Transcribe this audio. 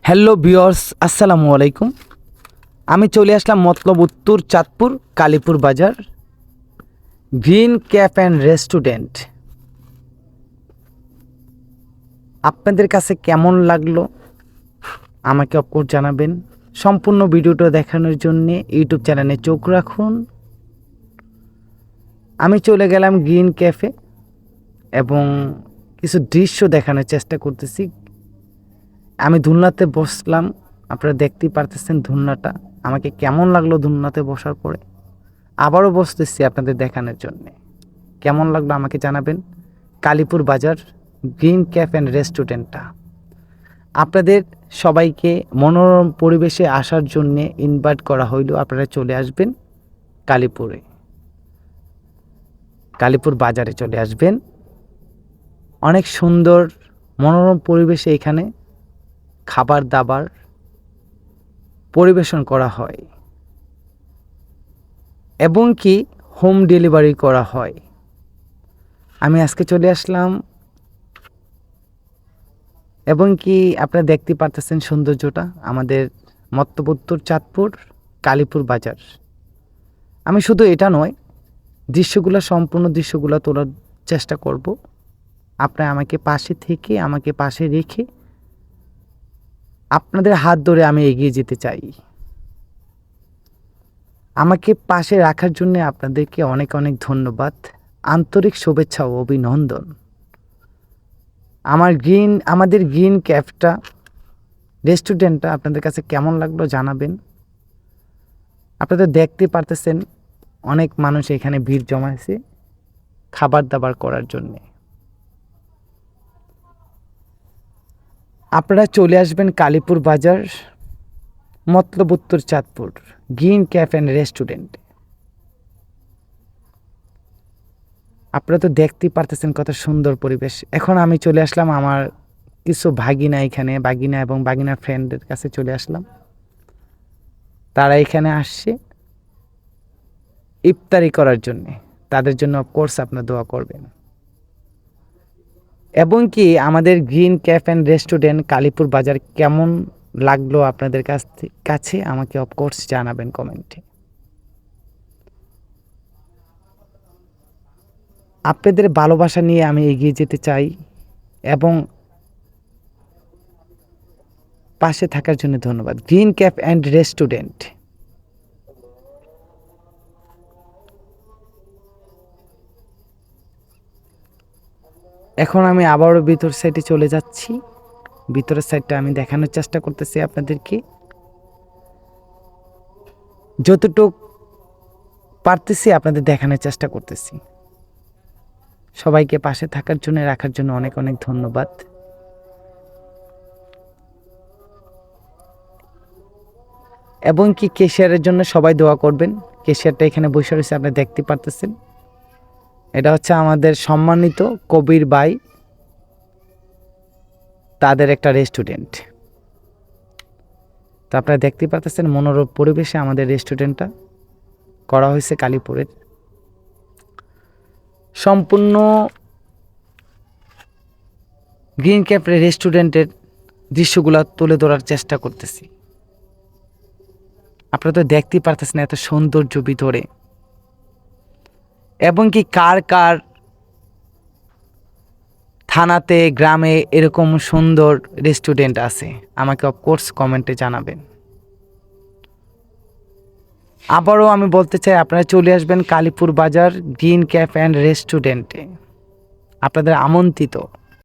Hello viewers, আসসালামু আলাইকুম। আমি চলে আসলাম মতলব উত্তর চাঁদপুর কালীপুর বাজার গ্রিন ক্যাফ অ্যান্ড রেস্টুরেন্ট। আপনাদের কাছে কেমন লাগলো আমাকে অফকোর্স জানাবেন। সম্পূর্ণ ভিডিওটা দেখানোর জন্যে ইউটিউব চ্যানেলে চোখ রাখুন। আমি চলে গেলাম গ্রিন ক্যাফে এবং কিছু দৃশ্য দেখানোর চেষ্টা করতেছি। আমি ধুলনাতে বসলাম, আপনারা দেখতেই পারতেছেন ধুলনাটা আমাকে কেমন লাগলো। ধুলনাতে বসার পরে আবারও বসতেছি আপনাদের দেখানোর জন্যে। কেমন লাগলো আমাকে জানাবেন। কালীপুর বাজার গ্রিন ক্যাফ অ্যান্ড রেস্টুরেন্টটা আপনাদের সবাইকে মনোরম পরিবেশে আসার জন্যে ইনভাইট করা হইল। আপনারা চলে আসবেন কালীপুর বাজারে চলে আসবেন। অনেক সুন্দর মনোরম পরিবেশে এখানে খাবার দাবার পরিবেশন করা হয় এবং কি হোম ডেলিভারি করা হয়। আমি আজকে চলে আসলাম এবং কি আপনারা দেখতে পারতেছেন সৌন্দর্যটা আমাদের মতলব উত্তর চাঁদপুর কালীপুর বাজার। আমি শুধু এটা নয়, সম্পূর্ণ দৃশ্যগুলো তোলার চেষ্টা করব। আপনারা আমাকে পাশে রেখে আপনাদের হাত ধরে আমি এগিয়ে যেতে চাই। আমাকে পাশে রাখার জন্য আপনাদেরকে অনেক অনেক ধন্যবাদ, আন্তরিক শুভেচ্ছা ও অভিনন্দন। আমাদের গ্রিন ক্যাফটা রেস্টুরেন্টটা আপনাদের কাছে কেমন লাগলো জানাবেন। আপনারা দেখতে পারতেছেন অনেক মানুষ এখানে ভিড় জমাইছে খাবার দাবার করার জন্যে। আপনারা চলে আসবেন কালীপুর বাজার মতলব উত্তর Chandpur green cafe and restaurant. আপনারা তো দেখতেই পারতেছেন কত সুন্দর পরিবেশ। এখন আমি চলে আসলাম আমার কিছু ভাগিনা এবং ভাগিনার ফ্রেন্ডের কাছে চলে আসলাম। তারা এখানে আসছে ইফতারি করার জন্যে। তাদের জন্য অফকোর্স আপনারা দোয়া করবেন এবং কি আমাদের green cafe and restaurant Kalipur বাজার কেমন লাগলো আপনাদের কাছে আমাকে অফকোর্স জানাবেন কমেন্টে। আপনাদের ভালোবাসা নিয়ে আমি এগিয়ে যেতে চাই এবং পাশে থাকার জন্য ধন্যবাদ। Green cafe and restaurant. এখন আমি আবারও ভিতর সাইডে চলে যাচ্ছি। ভিতরের সাইডটা আমি দেখানোর চেষ্টা করতেছি আপনাদেরকে, যতটুক পারতেছি আপনাদের দেখানোর চেষ্টা করতেছি। সবাইকে পাশে থাকার জন্য রাখার জন্য অনেক অনেক ধন্যবাদ। এবং কি কেশিয়ারের জন্য সবাই দোয়া করবেন। কেশিয়ারটা এখানে বসে রয়েছে, আপনি দেখতে পারতেছেন। এটা হচ্ছে আমাদের সম্মানিত কবির ভাই, তাদের একটা রেস্টুরেন্ট। তো আপনারা দেখতে পারতেছেন মনোরম পরিবেশে আমাদের রেস্টুরেন্টটা করা হয়েছে কালীপুরের। সম্পূর্ণ গ্রিন ক্যাফ রেস্টুরেন্টের দৃশ্যগুলো তুলে ধরার চেষ্টা করতেছি। আপনারা তো দেখতেই পারতেছেন এত সৌন্দর্য ভিতরে এবং কি কার কার থানাতে গ্রামে এরকম সুন্দর রেস্টুরেন্ট আছে আমাকে অফকোর্স কমেন্টে জানাবেন। আবারও আমি বলতে চাই আপনারা চলে আসবেন কালীপুর বাজার গ্রিন ক্যাফ অ্যান্ড রেস্টুরেন্টে। আপনাদের আমন্ত্রিত।